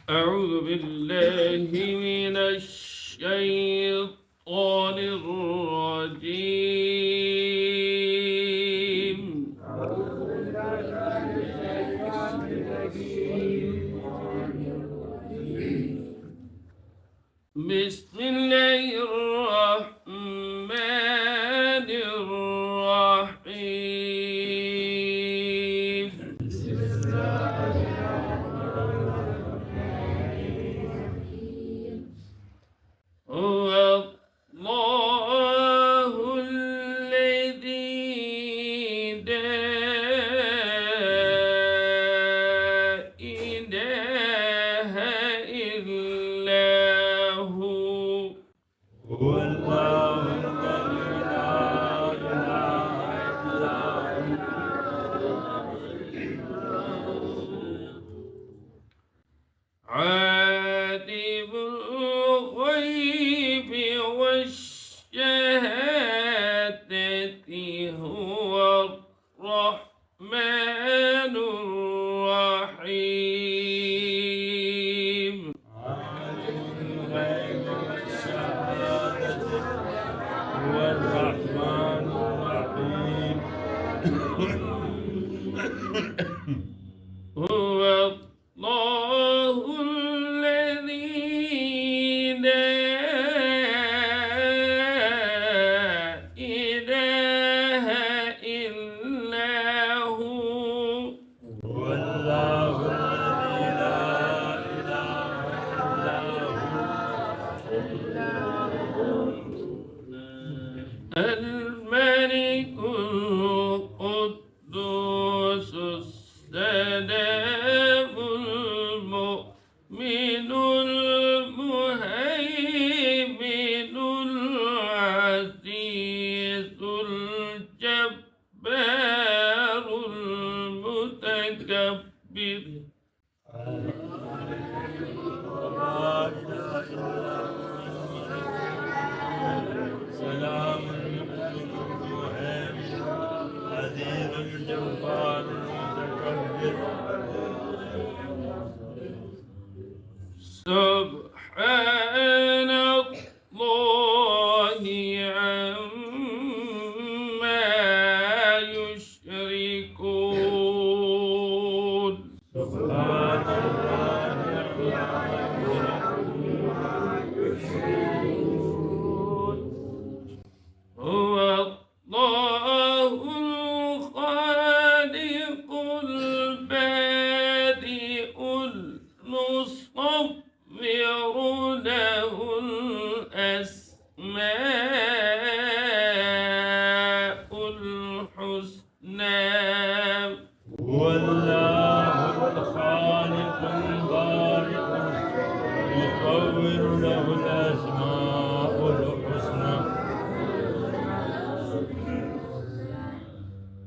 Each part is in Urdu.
أعوذ بالله من الشيطان الرجيم. بسم الله الرحمن الرحيم. هو الله الذي لا إله إلا هو. هو الله الذي لا عالم الغيب والشهادة هو الرحمن الرحيم. عالم الغيب والشهادة هو الرحمن الرحيم. هو الله الذي لا إله إلا هو. هو الله الذي لا إله إلا هو. الملك القدوس السلام المؤمن المهيمن العزيز الجبار المتكبر. سلام الملك المهيمن العزيز الجبار المتكبر. سبحان الله عما يشركون. سبحان الله هو الله الخالق البارئ المصور له الأسماء الحسنى. هو الله الخالق البارئ المصور له الأسماء الحسنى.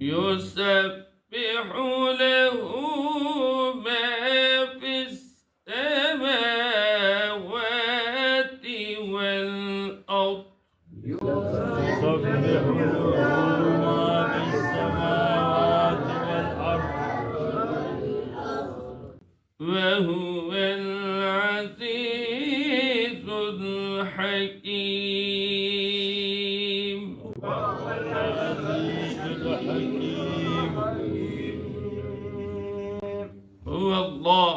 يسبح له ما في السماوات والأرض. يسبح له ما في السماوات والأرض وهو العزيز الحكيم. وهو العزيز الحكيم. هو الله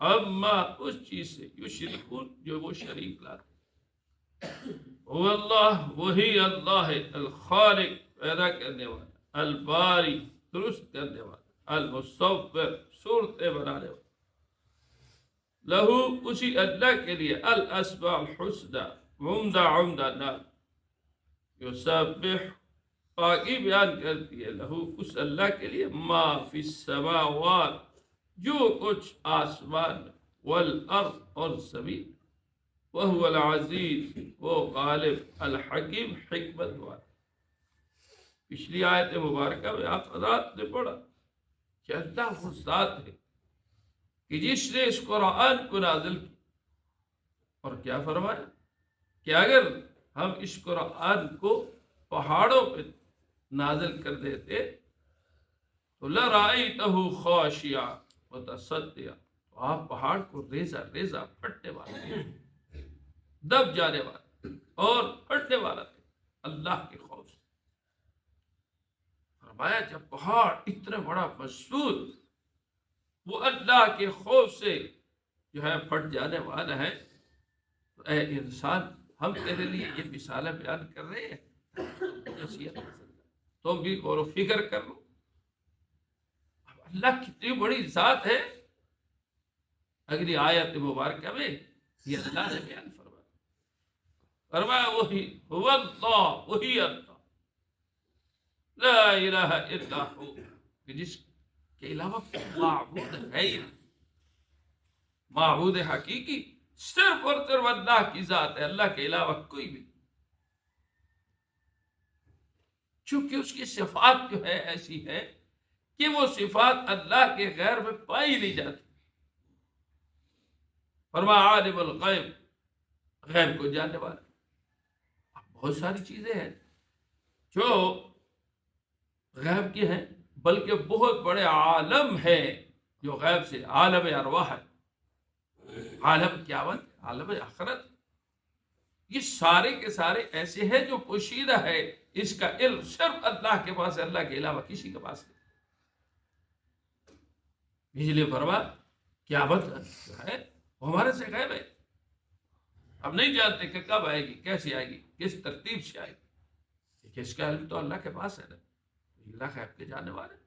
اما اس چیز سے یشرکون جو وہ شریک لاتے هو اللہ وہی اللہ ہے الخالق پیدا کرنے والا الباری درست کرنے والا المصور صورتیں بنانے والا لہو اسی اللہ کے لیے الاسماء الحسنى عمدہ عمدہ نام یسبح پاکی بیان کرتی ہے لہو اس اللہ کے لیے ما فی السماوات جو کچھ آسمان والارض اور زمین وہو العزیز وہ غالب الحکیم حکمت والا پچھلی آیت مبارکہ میں آپ حضرات نے پڑھا کہ اللہ وہ ذات ہے کہ جس نے اس قرآن کو نازل کی اور کیا فرمایا کہ اگر ہم اس قرآن کو پہاڑوں پہ نازل کر دیتے تو لَرَأَيْتَهُ خَاشِعًا مُتَصَدِّعًا تو آپ پہاڑ کو ریزہ ریزہ پھٹنے والے دب جانے والا اور پھٹنے والا تھے اللہ کے خوف سے فرمایا جب پہاڑ اتنا بڑا مضبوط وہ اللہ کے خوف سے جو ہے پھٹ جانے والا ہے تو اے انسان ہم تیرے لیے یہ مثالیں بیان کر رہے ہیں تم بھی غور و فکر کر لو اللہ کتنی بڑی ذات ہے اگلی آیت مبارکہ میں یہ اللہ نے بیان فرمایا وہی هو اللہ وہی اللہ لا الہ الا ہو کہ جس کے علاوہ معبود ہے ہی نہیں معبود حقیقی صرف اور صرف اللہ کی ذات ہے اللہ کے علاوہ کوئی بھی چونکہ اس کی صفات جو ہے ایسی ہے کہ وہ صفات اللہ کے غیر میں پائی نہیں جاتی فرمایا عالم الغیب غیب کو جاننے والا بہت ساری چیزیں ہیں جو غیب کی ہیں بلکہ بہت بڑے عالم ہیں جو غیب سے عالم ارواح ہے عالم قیامت عالم آخرت یہ سارے کے سارے ایسے ہیں جو پوشیدہ ہے اس کا علم صرف اللہ کے پاس ہے اللہ کے علاوہ کسی کے پاس نہیں اس لیے فرمایا قیامت جو ہے وہ ہمارے سے غیب ہے ہم نہیں جانتے کہ کب آئے گی کیسے آئے گی کس ترتیب سے آئے گی اس کا علم تو اللہ کے پاس ہے نا اللہ غیب کے جاننے والے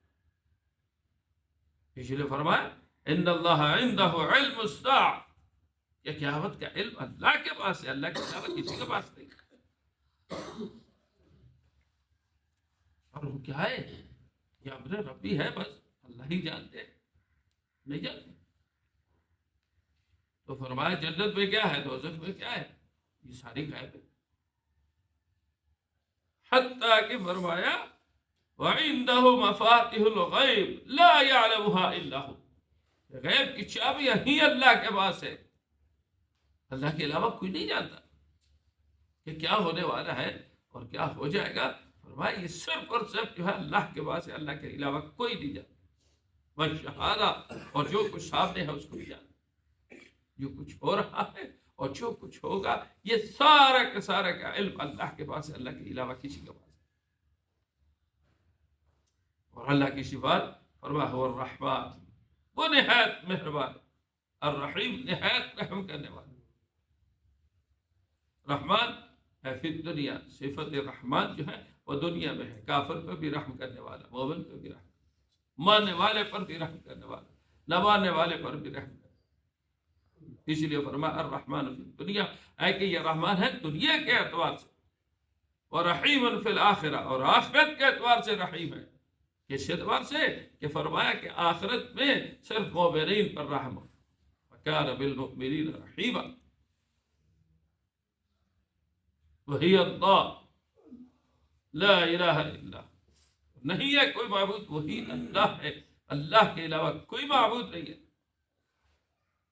اس لیے فرمایا ان اللہ عنده علم الساعة کہ قیامت کا علم اللہ کے پاس ہے اللہ کے علاوہ کسی کے پاس نہیں اور وہ کیا ہے یہ امر ربی ہے بس اللہ ہی جانتے ہیں نہیں جانتے تو فرمایا جنت میں کیا ہے دوزخ میں کیا ہے یہ ساری غیب ہے حتیٰ کہ فرمایا وعنده مفاتيح الغیب لا يعلمها الا هو غیب کی چابیاں ہی اللہ کے پاس ہے اللہ کے علاوہ کوئی نہیں جانتا کہ کیا ہونے والا ہے اور کیا ہو جائے گا فرمایا یہ صرف اور صرف جو ہے اللہ کے پاس ہے اللہ کے علاوہ کوئی نہیں جانتا بس شہادہ اور جو کچھ سامنے ہے اس کو بھی جانتا جو کچھ ہو رہا ہے اور جو کچھ ہوگا یہ سارا کا سارا کا علم اللہ کے پاس ہے اللہ کے علاوہ کسی کے پاس اور اللہ کی صفات فرمایا هو الرحمن وہ نہایت مہربان الرحیم نہایت رحم کرنے والا رحمان ہے فی الدنیا صفت رحمان جو ہے وہ دنیا میں ہے کافر پہ بھی رحم کرنے والا مومن پہ بھی رحم ماننے والے پر بھی رحم کرنے والا نہ ماننے والے پر بھی رحم کرنے والا اس لیے فرمایا الرحمن فی الدنیا ہے کہ یہ رحمان ہے دنیا کے اعتبار سے اور رحیم فی الآخرہ اور آخرت کے اعتبار سے رحیم ہے کس اعتبار سے کہ فرمایا کہ آخرت میں صرف مومنین پر رحم ہو وَكَانَ بِالْمُؤْمِنِينَ رَحِيمًا وہی اللہ لا الہ الا نہیں ہے کوئی معبود وہی اللہ ہے اللہ کے علاوہ کوئی معبود نہیں ہے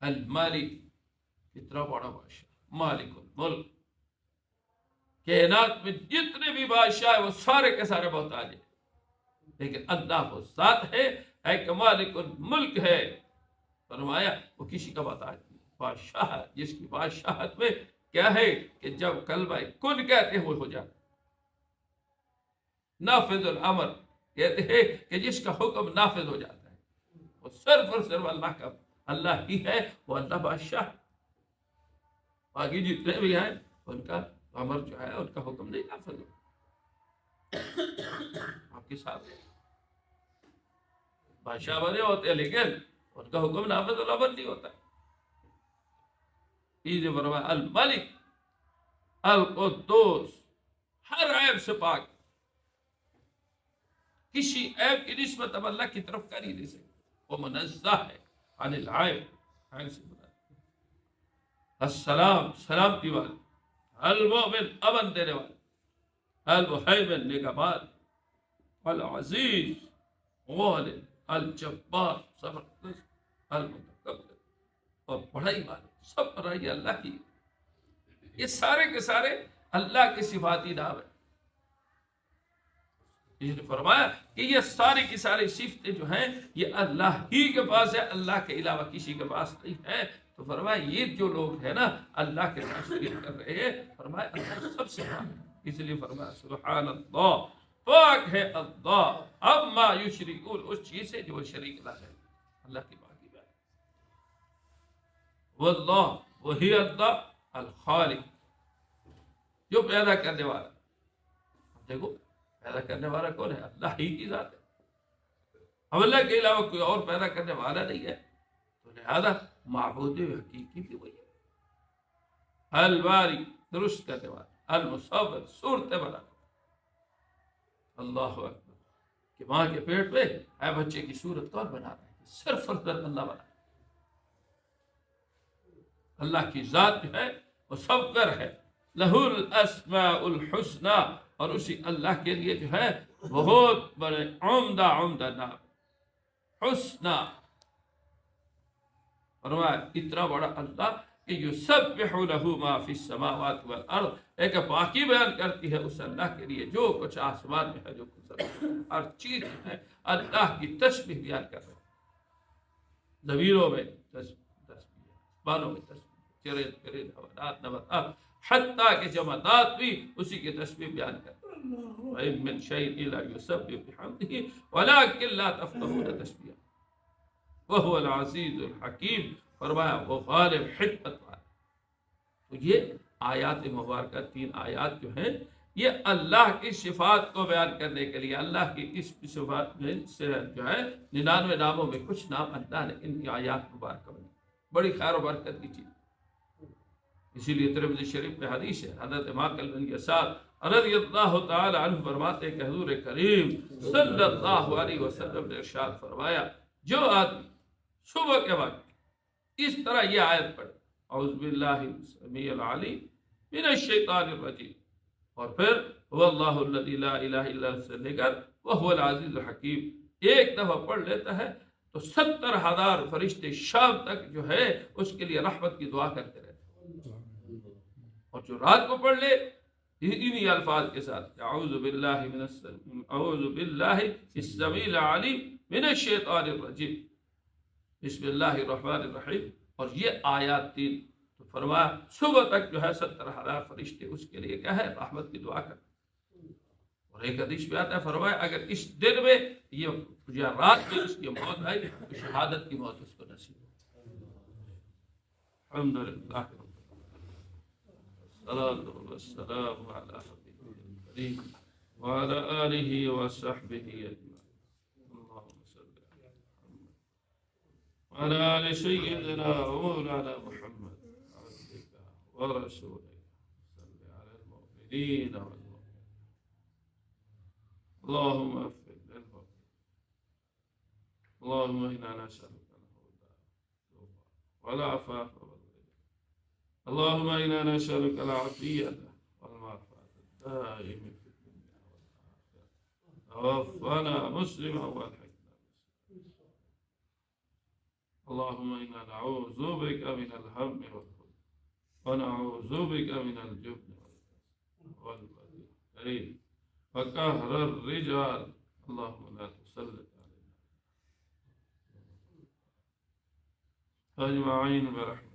المالک کتنا بڑا بادشاہ مالک الملک کائنات میں جتنے بھی بادشاہ ہیں وہ سارے کے سارے محتاج ہیں لیکن اللہ وہ ذات ہے کہ مالک الملک ہے فرمایا وہ کسی کا محتاج نہیں بادشاہ جس کی بادشاہت میں کیا ہے کہ جب کلمہ کن کہتے ہیں وہ ہو جاتا نافذ الامر کہتے ہیں کہ جس کا حکم نافذ ہو جاتا ہے وہ صرف اور صرف اللہ کا اللہ ہی ہے، وہ اللہ بادشاہ ہے۔ باقی جتنے بھی ہیں ان کا امر جو ہے ان کا حکم نہیں نافذ ہوتا۔ آپ کے ساتھ بادشاہ بنے ہوتے ہیں لیکن ان کا حکم نافذ العمل نہیں ہوتا۔ یہ فرمایا الملک القدوس، ہر عیب سے پاک، کسی عیب کی نسبت اب اللہ کی طرف کر ہی نہیں سکتے، وہ منزہ ہے عن العیب، عین سے بنا السلام، سلامتی والے، المؤمن، امن دینے والے، المہیمن، نگہبان، العزیز، غالب، الجبار، زبردست، المتکبر، اور بڑائی والے، سب بڑائی اللہ کی۔ یہ سارے کے سارے اللہ کے صفاتی نام ہیں۔ اس نے فرمایا کہ یہ ساری کی ساری صفتیں جو ہیں یہ اللہ ہی کے پاس ہے، اللہ کے علاوہ کسی کے پاس نہیں ہے۔ تو فرمایا یہ جو لوگ ہیں نا اللہ کے ساتھ شریک کر رہے ہیں، فرمایا اللہ سب سے پاک ہے۔ اس لیے فرمایا سبحان اللہ، پاک ہے اللہ عما یشرکون، اس چیز سے جو وہ شریک نہ ہے، اللہ کی پاکی بات۔ واللہ، وہی اللہ الخالق، جو پیدا کرنے والا۔ دیکھو پیدا کرنے والا کون ہے؟ اللہ ہی کی ذات ہے، ہم اللہ کے علاوہ کوئی اور پیدا کرنے والا نہیں ہے، تو لہذا معبود حقیقی بھی وہی ہے۔ الباری، درست کرنے والا، المصور، صورتیں بنانے والا۔ اللہ اکبر، کہ ماں کے پیٹ میں اے بچے کی صورت کون بنا رہا ہے؟ صرف اللہ بنا رہا ہے۔ اللہ کی ذات جو ہے مصور ہے، لہ الاسماء الحسنی، اور اسی اللہ کے لیے جو ہے بہت بڑے عمدہ نام حسنہ۔ فرمایا اتنا بڑا اللہ کہ یسبح لہ ما فی السماوات والارض، ایک پاکی بیان کرتی ہے اس اللہ کے لیے جو کچھ آسمان میں ہے، جو کچھ زمین میں، ہر چیز ہے اللہ کی تسبیح بیان کر رہے ہیں۔ زمینوں میں تسبیح، آسمانوں میں تسبیح، چرند پرند، حیوانات، نباتات، حتیٰ کہ جمادات بھی اسی کی تسبیح بیان کرتے ہیں۔ وَإِن مِّن شَيْءٍ إِلَّا يُسَبِّحُ بِحَمْدِهِ وَلَٰكِن لَّا تَفْقَهُونَ تَسْبِيحَهُ وَهُوَ الْعَزِيزُ الْحَكِيمُ، فرمایا وہ غالب حکمت والا۔ تو یہ آیات مبارکہ، 3 آیات جو ہیں یہ اللہ کی صفات کو بیان کرنے کے لیے، اللہ کی اس صفات میں سے جو ہے 99 ناموں میں کچھ نام اللہ نے ان کی آیات مبارکہ میں بڑی خیر و برکت کی چیز۔ اسی لیے ترمذی شریف میں حدیث ہے، حضرت ماقل بن یسار رضی اللہ تعالی عنہ فرماتے کہ حضور کریم صلی اللہ علیہ وسلم نے ارشاد فرمایا، جو آدمی صبح کے وقت اس طرح یہ آیت پڑھے، اعوذ باللہ السمیع العلیم من الشیطان الرجیم، اور پھر هو اللہ الذی لا الہ الا هو سے لے کر وهو العزیز الحکیم ایک دفعہ پڑھ لیتا ہے تو 70,000 فرشتے شام تک جو ہے اس کے لیے رحمت کی دعا کرتے رہتے ہیں۔ اور جو رات کو پڑھ لے انہی الفاظ کے ساتھ، اعوذ باللہ السمیع العلیم من الشیطان الرجیم، بسم اللہ الرحمن الرحیم، اور یہ آیات 3، تو فرمایا صبح تک جو ہے 70,000 فرشتے اس کے لیے کیا ہے؟ رحمت کی دعا کرتے۔ اور ایک حدیث میں آتا ہے، فرمایا اگر اس دن میں یا رات میں اس کی موت آئی تو شہادت کی موت اس کو نصیب ہو۔ الحمدللہ، الصلاة والسلام على حبيبه الكريم وعلى آله وصحبه أجمعين، اللهم صل على محمد وعلى آل سيدنا ومولانا محمد عبدك ورسولك، صل على المؤمنين والمؤمنات، اللهم وفق للمؤمنين، اللهم إنا نسألك الهدى والعفاف والغنى، اللهم إنا نسألك العافية والمعافاة الدائمة في الدنيا والآخرة، توفنا مسلما والحقنا بالصالحين، اللهم إنا نعوذ بك من الهم والحزن، ونعوذ بك من الجبن والبخل وقهر الرجال، اللهم لا تسلط علينا أجمعين برحمتك